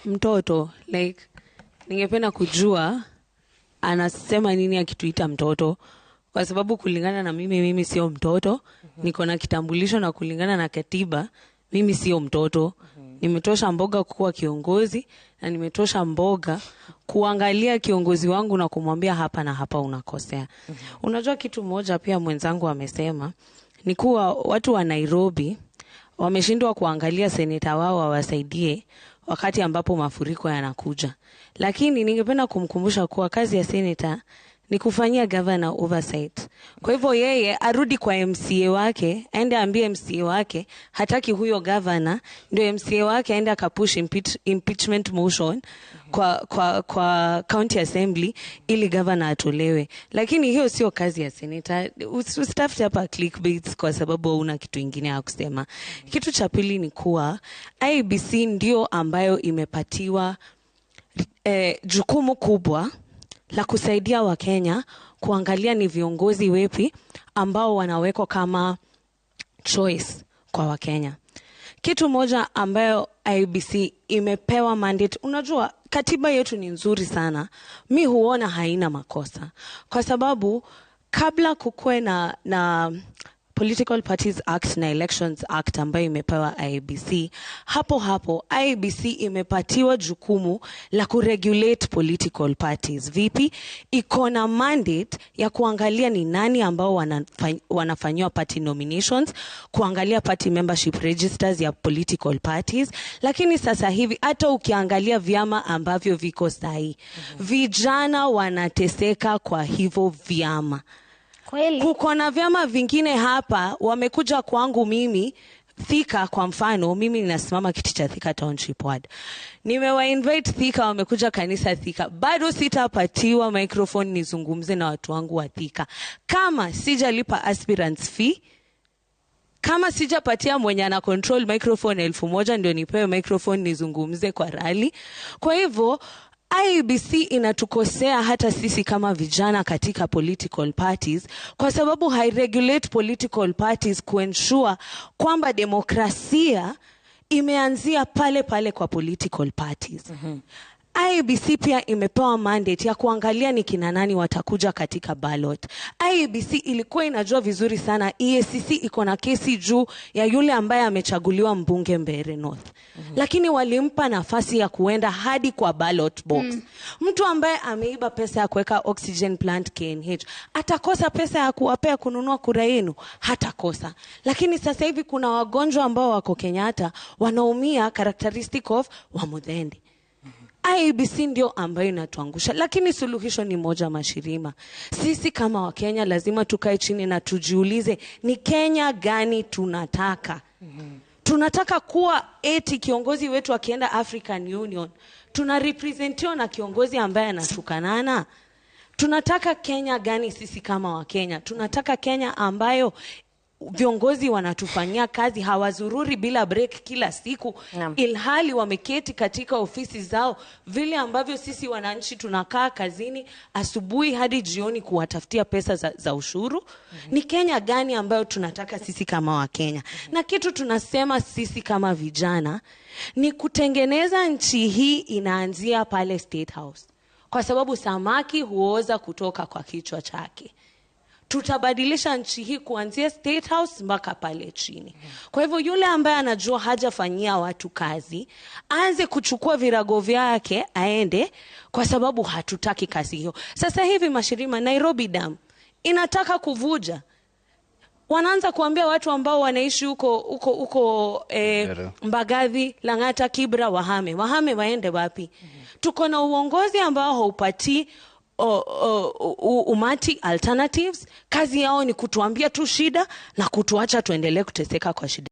mtoto, like ningependa kujua anasema nini akituita mtoto, kwa sababu kulingana na mimi sio mtoto. Niko na kitambulisho na kulingana na katiba mimi sio mtoto. Nimetosha mboga kuwa kiongozi na nimetosha mboga kuangalia kiongozi wangu na kumwambia hapa na hapa unakosea. Unajua kitu moja pia mwenzangu amesema ni kuwa watu wa Nairobi wameshindwa kuangalia seneta wao wawasaidie wakati ambapo mafuriko yanakuja. Lakini ningependa kumkumbusha kuwa kazi ya seneta ni kufanyia governor oversight. Kwa hivyo yeye arudi kwa MCA wake, aende ambie MCA wake hataki huyo governor, ndio MCA wake aende akapush impeachment motion kwa county assembly ili governor atolewe. Lakini hiyo sio kazi ya senator. Usitafute hapa clickbaits kwa sababu una kitu kingine ya kusema. Kitu cha pili ni kuwa IEBC ndio ambayo imepatiwa jukumu kubwa la kusaidia Wakenya kuangalia ni viongozi wepi ambao wanawekwa kama choice kwa Wakenya. Kitu moja ambayo IEBC imepewa mandate, unajua katiba yetu ni nzuri sana. Mi huona haina makosa. Kwa sababu kabla kukue na Political Parties Act na Elections Act ambayo imepewa IEBC, hapo IEBC imepatiwa jukumu la kuregulate political parties. Vipi? Iko na mandate ya kuangalia ni nani ambao wanafanywa party nominations, kuangalia party membership registers ya political parties. Lakini sasa hivi hata ukiangalia vyama ambavyo viko sahi, vijana wanateseka kwa hivyo vyama. Kweli. Kuko na vyama vingine hapa wamekuja kwangu mimi Thika, kwa mfano mimi ninasimama kiti cha Thika Township Ward. Nimewa invite Thika, wamekuja kanisa Thika. Bado sitapatiwa microphone nizungumze na watu wangu wa Thika kama sijalipa aspirants fee, kama sijapatia mwenye ana control microphone 1000 ndio nipewe microphone nizungumze kwa rally. Kwa hivyo IEBC inatukosea hata sisi kama vijana katika political parties, kwa sababu hairegulate political parties kuensure kwamba demokrasia imeanzia pale kwa political parties. IEBC pia imepewa mandate ya kuangalia ni kina nani watakuja katika ballot. IEBC ilikuwa inajua vizuri sana EACC iko na kesi juu ya yule ambaye amechaguliwa mbunge Mbeere North. Lakini walimpa nafasi ya kuenda hadi kwa ballot box. Mtu ambaye ameiba pesa ya kuweka oxygen plant KNH atakosa pesa ya kuwapea kununua kura yenu? Hatakosa. Lakini sasa hivi kuna wagonjwa ambao wako Kenyatta wanaumia characteristic of Wamuthende. IEBC ndio ambayo inatuangusha. Lakini suluhisho ni moja, Mashirima. Sisi kama Wakenya lazima tukae chini na tujiulize ni Kenya gani tunataka. Tunataka kuwa eti kiongozi wetu akienda African Union tunarepresentiwa na kiongozi ambaye anatukanana? Tunataka Kenya gani sisi kama Wakenya? Tunataka Kenya ambayo viongozi wanatufanyia kazi, hawazururi bila break kila siku, ilhali wameketi katika ofisi zao vile ambavyo sisi wananchi tunakaa kazini asubuhi hadi jioni kuwatafutia pesa za ushuru? Ni Kenya gani ambayo tunataka sisi kama Wakenya? Na kitu tunasema sisi kama vijana ni kutengeneza nchi hii inaanzia pale State House, kwa sababu samaki huoza kutoka kwa kichwa chake. Tutabadilisha nchi hii kuanzia State House mpaka pale chini. Kwa hivyo yule ambaye anajua hajafanyia watu kazi, aanze kuchukua virago vyake aende, kwa sababu hatutaki kazi hiyo. Sasa hivi Mashirima, Nairobi Dam inataka kuvuja. Wanaanza kuambia watu ambao wanaishi huko Mbagathi, Lang'ata, Kibra wahame waende wapi? Tuko na uongozi ambao haupati umati alternatives. Kazi yao ni kutuambia tu shida na kutuacha tuendelee kuteseka kwa shida.